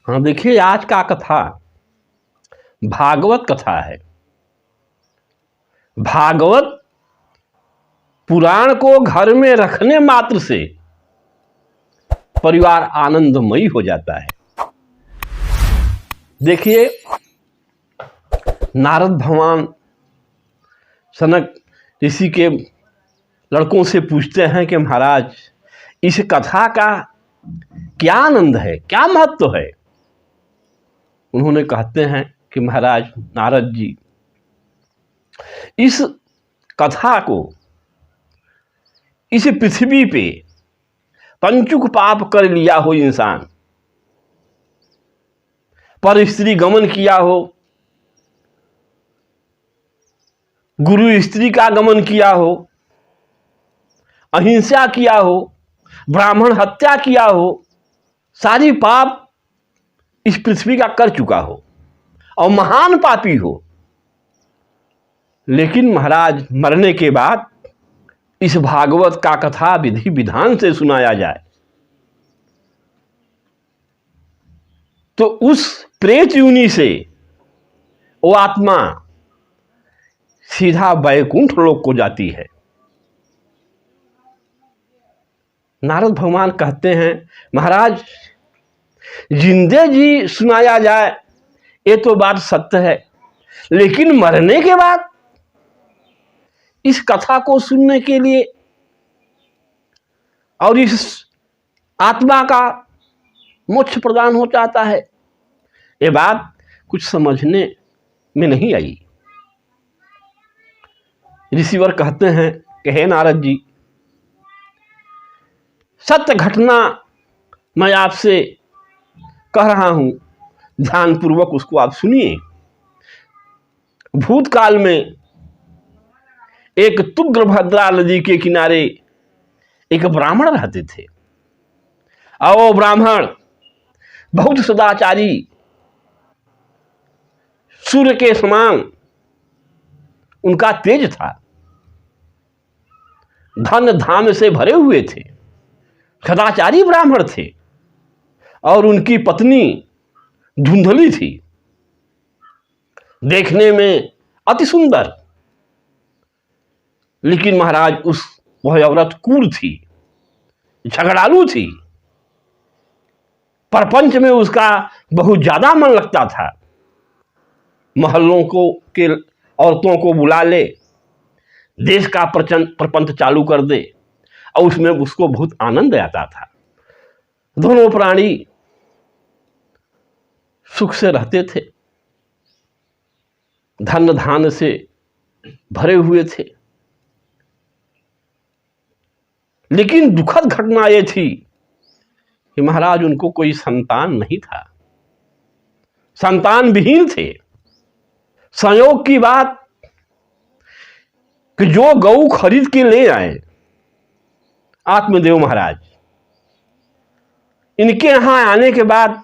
हाँ, देखिए आज का कथा भागवत कथा है। भागवत पुराण को घर में रखने मात्र से परिवार आनंदमयी हो जाता है। देखिए, नारद भगवान सनक ऋषि के लड़कों से पूछते हैं कि महाराज, इस कथा का क्या आनंद है, क्या महत्व है। उन्होंने कहते हैं कि महाराज नारद जी, इस कथा को इस पृथ्वी पे पंचुक पाप कर लिया हो इंसान, पर स्त्री गमन किया हो, गुरु स्त्री का गमन किया हो, अहिंसा किया हो, ब्राह्मण हत्या किया हो, सारी पाप इस पृथ्वी का कर चुका हो और महान पापी हो, लेकिन महाराज मरने के बाद इस भागवत का कथा विधि विधान से सुनाया जाए तो उस प्रेत योनि से वो आत्मा सीधा वैकुंठ लोक को जाती है। नारद भगवान कहते हैं महाराज, जिंदे जी सुनाया जाए ये तो बात सत्य है, लेकिन मरने के बाद इस कथा को सुनने के लिए और इस आत्मा का मोक्ष प्रदान हो जाता है, ये बात कुछ समझने में नहीं आई। ऋषिवर कहते हैं कि हे नारद जी, सत्य घटना मैं आपसे कह रहा हूं, ध्यानपूर्वक उसको आप सुनिए। भूतकाल में एक तुंगभद्रा नदी के किनारे एक ब्राह्मण रहते थे और वो ब्राह्मण बहुत सदाचारी, सूर्य के समान उनका तेज था, धन धाम से भरे हुए थे, सदाचारी ब्राह्मण थे और उनकी पत्नी धुंधली थी, देखने में अति सुंदर, लेकिन महाराज वह औरत क्रूर थी, झगड़ालू थी, प्रपंच में उसका बहुत ज्यादा मन लगता था। महल्लों को के औरतों को बुला ले, देश का प्रपंच चालू कर दे और उसमें उसको बहुत आनंद आता था। दोनों प्राणी सुख से रहते थे, धन धान से भरे हुए थे, लेकिन दुखद घटना यह थी कि महाराज उनको कोई संतान नहीं था, संतान विहीन थे। संयोग की बात कि जो गऊ खरीद के ले आए आत्मदेव महाराज, इनके यहां आने के बाद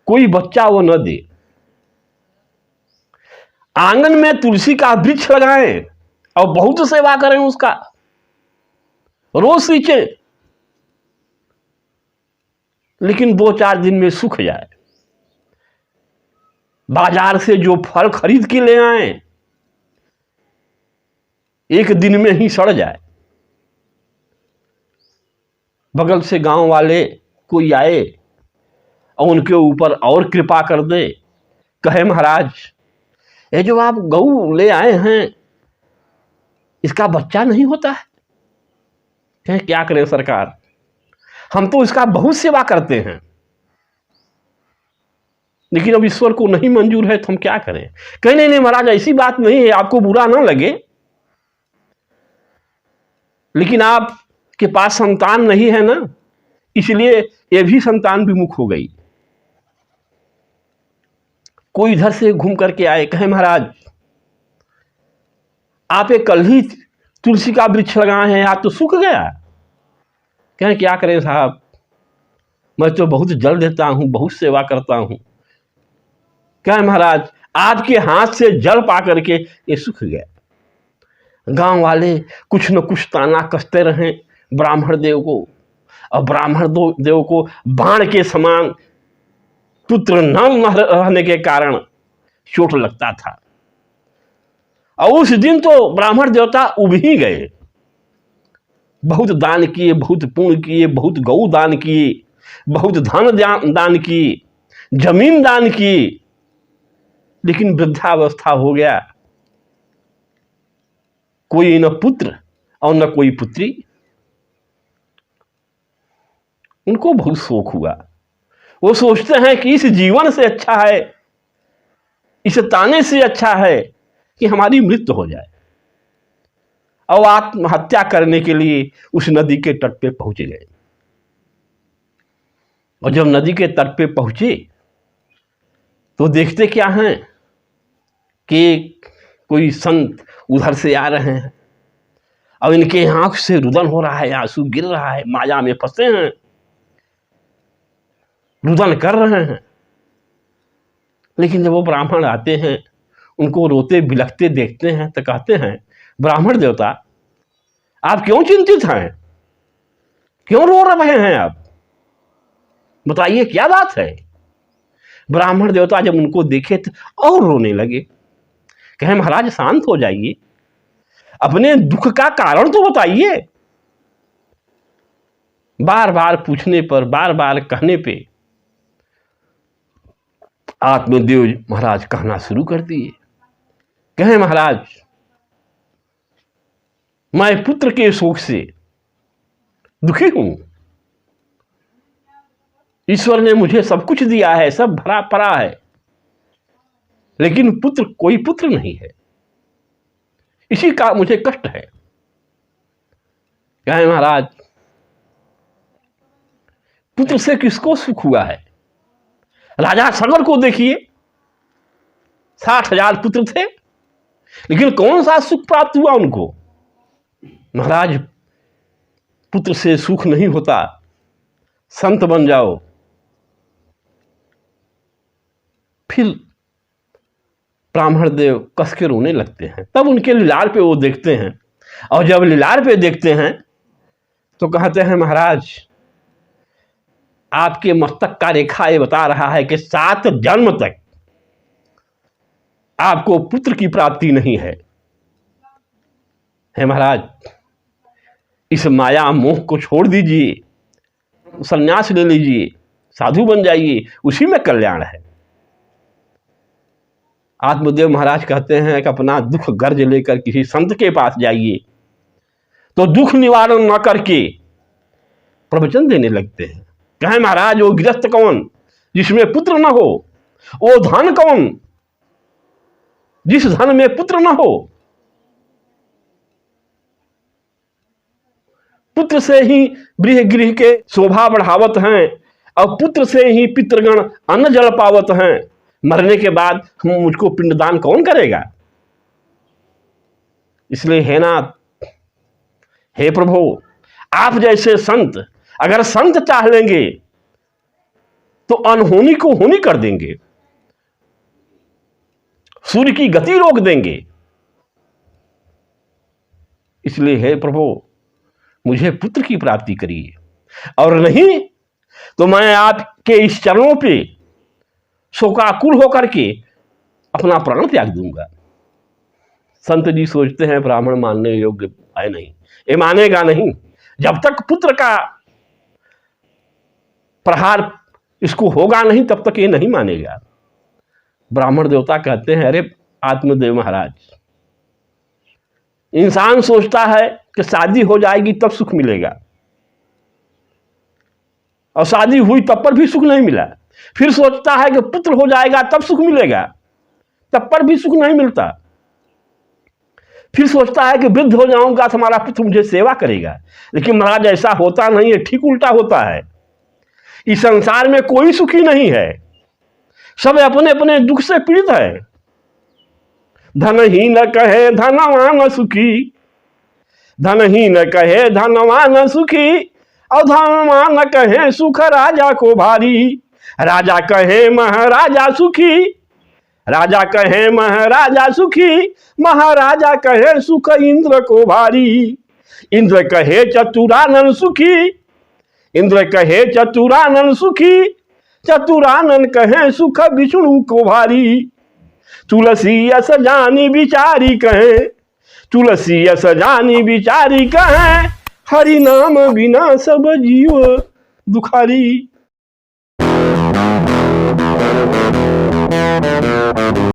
कोई बच्चा वो न दे, आंगन में तुलसी का वृक्ष लगाएं और बहुत सेवा करें उसका, रोज सींचे, लेकिन 2-4 दिन में सूख जाए। बाजार से जो फल खरीद के ले आए एक दिन में ही सड़ जाए। बगल से गांव वाले कोई आए और उनके ऊपर और कृपा कर दे, कहे महाराज ये जो आप गऊ ले आए हैं इसका बच्चा नहीं होता है। कहे क्या करें सरकार, हम तो इसका बहुत सेवा करते हैं, लेकिन अब ईश्वर को नहीं मंजूर है तो हम क्या करें। कहे नहीं महाराज ऐसी बात नहीं है, आपको बुरा ना लगे, लेकिन आपके पास संतान नहीं है ना, इसलिए ये भी संतान विमुख हो गई। कोई इधर से घूम करके आए, कहे महाराज आप एक कल ही तुलसी का वृक्ष लगाए हैं, आज तो सूख गया। कहें क्या करें साहब, मैं तो बहुत जल देता हूं, बहुत सेवा करता हूं। कहें महाराज आपके हाथ से जल पा करके ये सूख गया। गांव वाले कुछ न कुछ ताना कसते रहे ब्राह्मण देव को, और ब्राह्मण देव को बाण के समान पुत्र न रहने के कारण चोट लगता था। और उस दिन तो ब्राह्मण देवता उब ही गए। बहुत दान किए, बहुत पुण्य किए, बहुत गौ दान किए, बहुत धन दान किए, जमीन दान की, लेकिन वृद्धावस्था हो गया, कोई न पुत्र और न कोई पुत्री। उनको बहुत शोक हुआ। वो सोचते हैं कि इस जीवन से अच्छा है, इस ताने से अच्छा है कि हमारी मृत्यु हो जाए। और आत्महत्या करने के लिए उस नदी के तट पे पहुंच गए। और जब नदी के तट पे पहुंचे तो देखते क्या हैं कि कोई संत उधर से आ रहे हैं और इनके आंख से रुदन हो रहा है, आंसू गिर रहा है, माया में फंसे हैं, रुदन कर रहे हैं। लेकिन जब वो ब्राह्मण आते हैं, उनको रोते बिलखते देखते हैं तो कहते हैं, ब्राह्मण देवता आप क्यों चिंतित हैं, क्यों रो रहे हैं आप, बताइए क्या बात है। ब्राह्मण देवता जब उनको देखे तो और रोने लगे। कहे महाराज शांत हो जाइए, अपने दुख का कारण तो बताइए। बार बार पूछने पर, बार बार कहने पे आत्मदेव महाराज कहना शुरू कर दिए। कहे महाराज मैं पुत्र के शोक से दुखी हूं। ईश्वर ने मुझे सब कुछ दिया है, सब भरा पड़ा है, लेकिन पुत्र, कोई पुत्र नहीं है, इसी का मुझे कष्ट है। कहे महाराज पुत्र से किसको सुख हुआ है। राजा सगर को देखिए, 60,000 पुत्र थे, लेकिन कौन सा सुख प्राप्त हुआ उनको। महाराज पुत्र से सुख नहीं होता, संत बन जाओ। फिर ब्राह्मण देव कस के रोने लगते हैं। तब उनके लीलार पे वो देखते हैं, और जब लीलार पे देखते हैं तो कहते हैं महाराज आपके मस्तक का रेखा ये बता रहा है कि 7 जन्म तक आपको पुत्र की प्राप्ति नहीं है। महाराज इस माया मोह को छोड़ दीजिए, संन्यास ले लीजिए, साधु बन जाइए, उसी में कल्याण है। आत्मदेव महाराज कहते हैं कि अपना दुख गर्ज लेकर किसी संत के पास जाइए। तो दुख निवारण न करके प्रवचन देने लगते हैं। कहें महाराज वो गृहस्थ कौन जिसमें पुत्र न हो, वो धन कौन जिस धन में पुत्र न हो। पुत्र से ही गृह के शोभा बढ़ावत हैं, और पुत्र से ही पितृगण अन्न जल पावत हैं। मरने के बाद हम मुझको पिंडदान कौन करेगा। इसलिए हे नाथ, हे प्रभु, आप जैसे संत अगर संत चाह लेंगे तो अनहोनी को होनी कर देंगे, सूर्य की गति रोक देंगे। इसलिए हे प्रभु मुझे पुत्र की प्राप्ति करिए, और नहीं तो मैं आपके इस चरणों पे शोकाकुल होकर के अपना प्राण त्याग दूंगा। संत जी सोचते हैं ब्राह्मण मानने योग्य है नहीं, ये मानेगा नहीं। जब तक पुत्र का प्रहार इसको होगा नहीं तब तक ये नहीं मानेगा। ब्राह्मण देवता कहते हैं अरे आत्मदेव महाराज, इंसान सोचता है कि शादी हो जाएगी तब सुख मिलेगा, और शादी हुई तब पर भी सुख नहीं मिला। फिर सोचता है कि पुत्र हो जाएगा तब सुख मिलेगा, तब पर भी सुख नहीं मिलता। फिर सोचता है कि वृद्ध हो जाऊंगा तो हमारा पुत्र मुझे सेवा करेगा, लेकिन महाराज ऐसा होता नहीं है, ठीक उल्टा होता है। इस संसार में कोई सुखी नहीं है, सब अपने अपने दुख से पीड़ित है। धनहीन कहे धनवान सुखी, धनहीन कहे धनवान सुखी, और धनवान कहे सुख राजा को भारी। राजा कहे महाराजा सुखी, राजा कहे महाराजा सुखी, महाराजा कहे सुख इंद्र को भारी। इंद्र कहे चतुरानन सुखी, इंद्र कहे चतुरानन सुखी, चतुरानन कहें सुख विष्णु को भारी। तुलसी यस जानी बिचारी कहें, तुलसी यस जानी बिचारी कहें, हरि नाम बिना सब जीव दुखारी।